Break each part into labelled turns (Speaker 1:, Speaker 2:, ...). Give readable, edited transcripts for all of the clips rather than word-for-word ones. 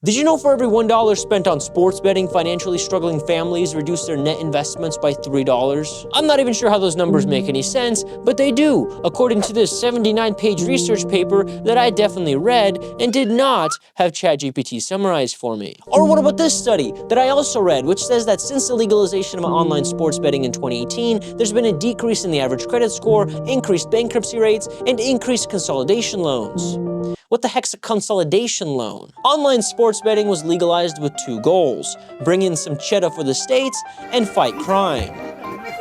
Speaker 1: Did you know for every $1 spent on sports betting, financially struggling families reduce their net investments by $3? I'm not even sure how those numbers make any sense, but they do, according to this 79-page research paper that I definitely read and did not have ChatGPT summarize for me. Or what about this study that I also read, which says that since the legalization of online sports betting in 2018, there's been a decrease in the average credit score, increased bankruptcy rates, and increased consolidation loans. What the heck's a consolidation loan? Online sports betting was legalized with two goals: bring in some cheddar for the states and fight crime.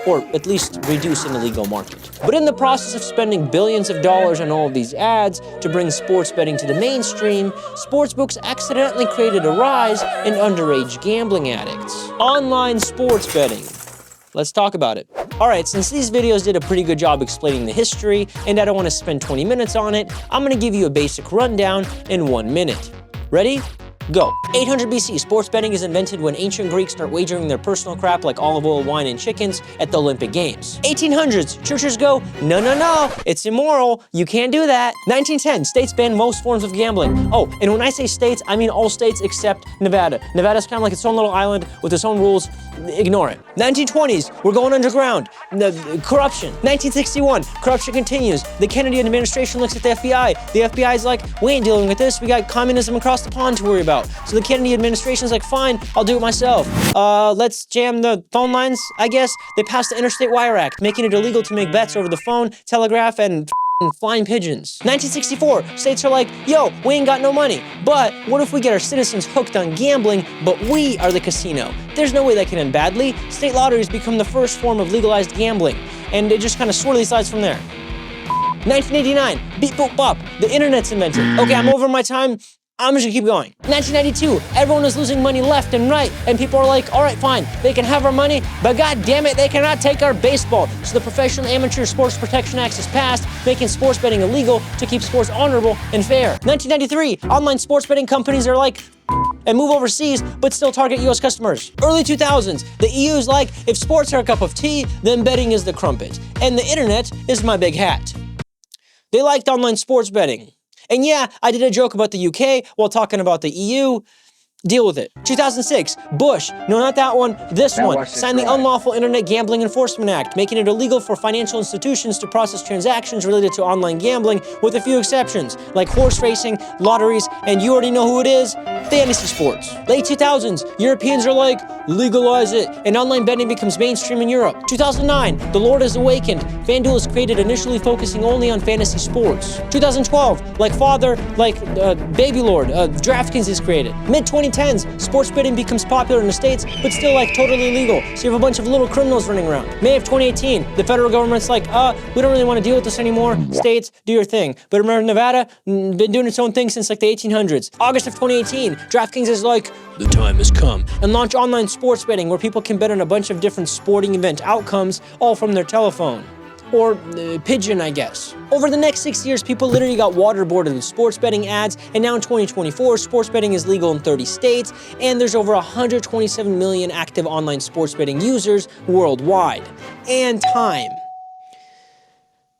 Speaker 1: Or at least reduce an illegal market. But in the process of spending billions of dollars on all of these ads to bring sports betting to the mainstream, sportsbooks accidentally created a rise in underage gambling addicts. Online sports betting. Let's talk about it. All right, since these videos did a pretty good job explaining the history, and I don't want to spend 20 minutes on it, I'm gonna give you a basic rundown in 1 minute. Ready? Go. 800 BC, sports betting is invented when ancient Greeks start wagering their personal crap like olive oil, wine, and chickens at the Olympic Games. 1800s, churches go, no, no, no, it's immoral, you can't do that. 1910, states ban most forms of gambling. Oh, and when I say states, I mean all states except Nevada. Nevada's kind of like its own little island with its own rules, ignore it. 1920s, we're going underground. Corruption. 1961, corruption continues. The Kennedy administration looks at the FBI. The FBI's like, we ain't dealing with this, we got communism across the pond to worry about. So the Kennedy administration's like, fine, I'll do it myself. Let's jam the phone lines, I guess. They passed the Interstate Wire Act, making it illegal to make bets over the phone, telegraph, and flying pigeons. 1964, states are like, yo, we ain't got no money. But what if we get our citizens hooked on gambling, but we are the casino? There's no way that can end badly. State lotteries become the first form of legalized gambling, and it just kind of swirly slides from there. 1989, beep boop bop, the internet's invented. Okay, I'm over my time. I'm just gonna keep going. 1992, everyone is losing money left and right, and people are like, all right, fine, they can have our money, but god damn it, they cannot take our baseball. So the Professional Amateur Sports Protection Act is passed, making sports betting illegal to keep sports honorable and fair. 1993, online sports betting companies are like, and move overseas, but still target US customers. Early 2000s, the EU is like, if sports are a cup of tea, then betting is the crumpet, and the internet is my big hat. They liked online sports betting. And yeah, I did a joke about the UK while talking about the EU. Deal with it. 2006, Bush, no, not that one, this one, signed the Unlawful Internet Gambling Enforcement Act, making it illegal for financial institutions to process transactions related to online gambling, with a few exceptions, like horse racing, lotteries, and you already know who it is, fantasy sports. Late 2000s, Europeans are like, legalize it, and online betting becomes mainstream in Europe. 2009, the Lord has awakened. FanDuel is created initially focusing only on fantasy sports. 2012, like Baby Lord, DraftKings is created. Mid-2010s, sports betting becomes popular in the States, but still like totally illegal, so you have a bunch of little criminals running around. May of 2018, the federal government's like, we don't really want to deal with this anymore. States, do your thing. But remember, Nevada, been doing its own thing since like the 1800s. August of 2018, DraftKings is like, the time has come, and launch online sports betting where people can bet on a bunch of different sporting event outcomes, all from their telephone. Or pigeon, I guess. Over the next 6 years, people literally got waterboarded with sports betting ads, and now in 2024, sports betting is legal in 30 states, and there's over 127 million active online sports betting users worldwide. And time.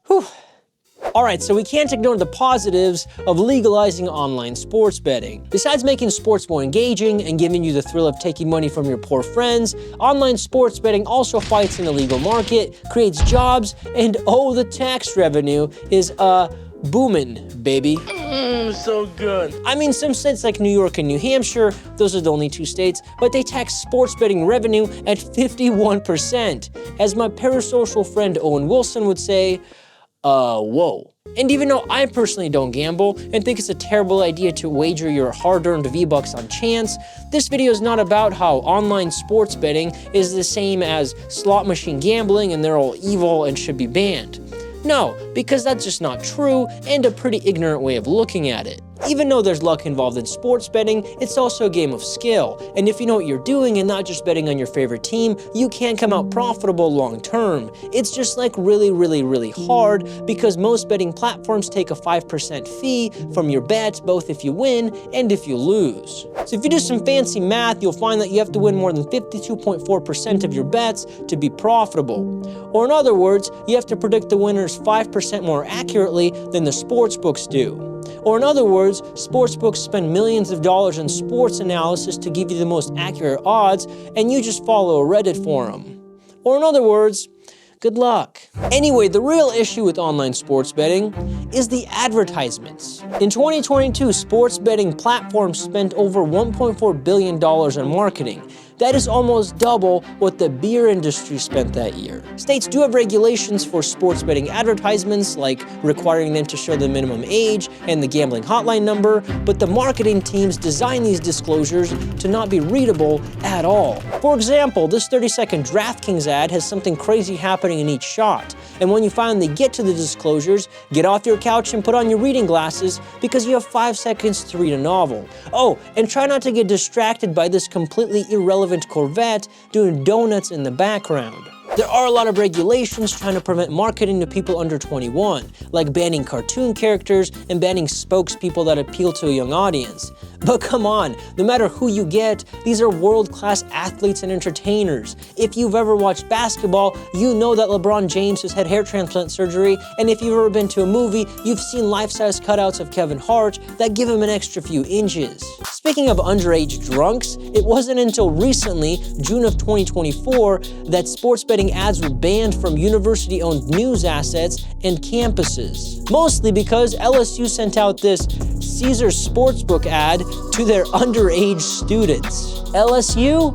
Speaker 1: Whew. All right, so we can't ignore the positives of legalizing online sports betting. Besides making sports more engaging and giving you the thrill of taking money from your poor friends, online sports betting also fights an illegal market, creates jobs, and oh, the tax revenue is booming, baby. So good. I mean, some states like New York and New Hampshire, those are the only two states, but they tax sports betting revenue at 51%. As my parasocial friend Owen Wilson would say, whoa. And even though I personally don't gamble and think it's a terrible idea to wager your hard-earned V-Bucks on chance, this video is not about how online sports betting is the same as slot machine gambling and they're all evil and should be banned. No, because that's just not true and a pretty ignorant way of looking at it. Even though there's luck involved in sports betting, it's also a game of skill. And if you know what you're doing and not just betting on your favorite team, you can come out profitable long term. It's just like really hard because most betting platforms take a 5% fee from your bets, both if you win and if you lose. So if you do some fancy math, you'll find that you have to win more than 52.4% of your bets to be profitable. Or in other words, you have to predict the winners 5% more accurately than the sports books do. Or in other words, sportsbooks spend millions of dollars on sports analysis to give you the most accurate odds, and you just follow a Reddit forum. Or in other words, good luck. Anyway, the real issue with online sports betting is the advertisements. In 2022, sports betting platforms spent over $1.4 billion on marketing. That is almost double what the beer industry spent that year. States do have regulations for sports betting advertisements, like requiring them to show the minimum age and the gambling hotline number, but the marketing teams design these disclosures to not be readable at all. For example, this 30-second DraftKings ad has something crazy happening in each shot, and when you finally get to the disclosures, get off your couch and put on your reading glasses because you have 5 seconds to read a novel. Oh, and try not to get distracted by this completely irrelevant Corvette doing donuts in the background. There are a lot of regulations trying to prevent marketing to people under 21, like banning cartoon characters and banning spokespeople that appeal to a young audience. But come on, no matter who you get, these are world-class athletes and entertainers. If you've ever watched basketball, you know that LeBron James has had hair transplant surgery, and if you've ever been to a movie, you've seen life-size cutouts of Kevin Hart that give him an extra few inches. Speaking of underage drunks, it wasn't until recently, June of 2024, that sports betting ads were banned from university-owned news assets and campuses. Mostly because LSU sent out this Caesars Sportsbook ad to their underage students. LSU?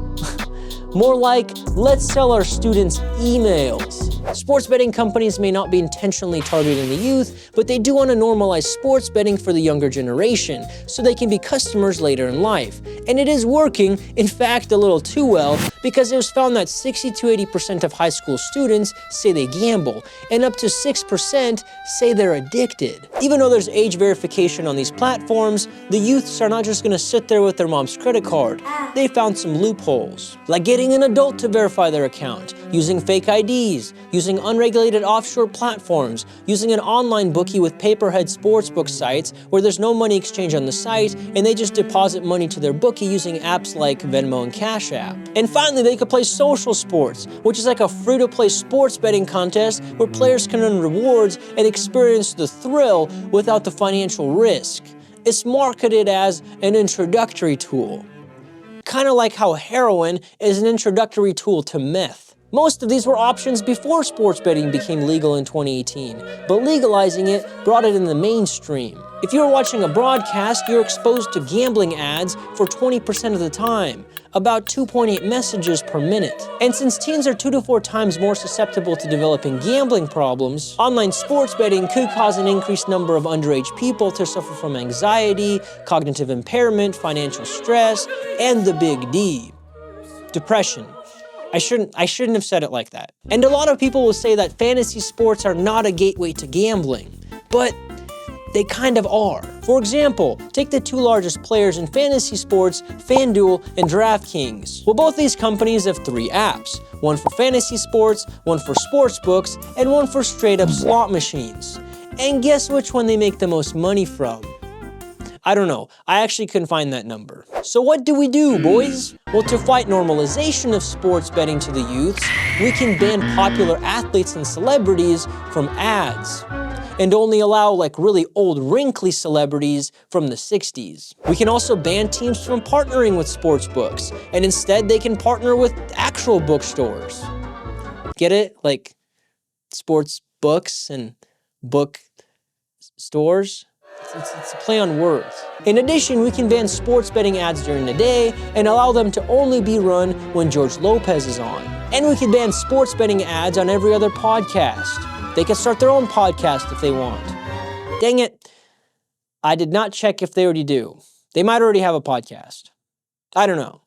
Speaker 1: More like, let's sell our students emails. Sports betting companies may not be intentionally targeting the youth, but they do want to normalize sports betting for the younger generation, so they can be customers later in life. And it is working, in fact, a little too well, because it was found that 60 to 80% of high school students say they gamble, and up to 6% say they're addicted. Even though there's age verification on these platforms, the youths are not just gonna sit there with their mom's credit card. They found some loopholes, like getting an adult to verify their account, using fake IDs, using unregulated offshore platforms, using an online bookie with paperhead sportsbook sites where there's no money exchange on the site and they just deposit money to their bookie using apps like Venmo and Cash App. And finally, they could play social sports, which is like a free-to-play sports betting contest where players can earn rewards and experience the thrill without the financial risk. It's marketed as an introductory tool. Kind of like how heroin is an introductory tool to meth. Most of these were options before sports betting became legal in 2018, but legalizing it brought it in the mainstream. If you're watching a broadcast, you're exposed to gambling ads for 20% of the time, about 2.8 messages per minute. And since teens are 2 to 4 times more susceptible to developing gambling problems, online sports betting could cause an increased number of underage people to suffer from anxiety, cognitive impairment, financial stress, and the big D, depression. I shouldn't have said it like that. And a lot of people will say that fantasy sports are not a gateway to gambling, but they kind of are. For example, take the 2 largest players in fantasy sports, FanDuel and DraftKings. Well, both these companies have 3 apps, one for fantasy sports, one for sportsbooks, and one for straight-up slot machines. And guess which one they make the most money from? I don't know, I actually couldn't find that number. So what do we do, boys? Well, to fight normalization of sports betting to the youths, we can ban popular athletes and celebrities from ads, and only allow like really old wrinkly celebrities from the 60s. We can also ban teams from partnering with sports books, and instead they can partner with actual bookstores. Get it? Like sports books and book stores? It's a play on words. In addition, we can ban sports betting ads during the day and allow them to only be run when George Lopez is on. And we can ban sports betting ads on every other podcast. They can start their own podcast if they want. Dang it, I did not check if they already do. They might already have a podcast. I don't know.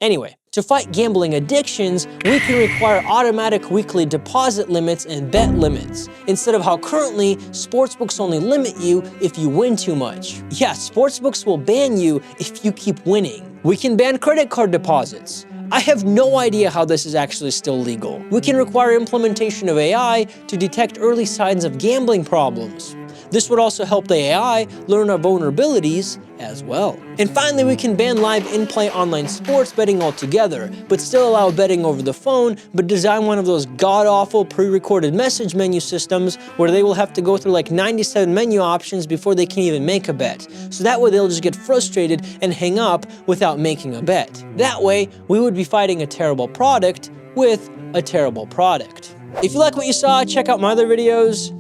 Speaker 1: Anyway, to fight gambling addictions, we can require automatic weekly deposit limits and bet limits, instead of how currently sportsbooks only limit you if you win too much. Yeah, sportsbooks will ban you if you keep winning. We can ban credit card deposits. I have no idea how this is actually still legal. We can require implementation of AI to detect early signs of gambling problems. This would also help the AI learn our vulnerabilities as well. And finally, we can ban live in-play online sports betting altogether, but still allow betting over the phone, but design one of those god-awful pre-recorded message menu systems where they will have to go through like 97 menu options before they can even make a bet. So that way they'll just get frustrated and hang up without making a bet. That way, we would be fighting a terrible product with a terrible product. If you like what you saw, check out my other videos.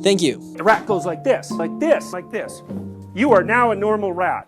Speaker 1: Thank you.
Speaker 2: The rat goes like this, like this, like this. You are now a normal rat.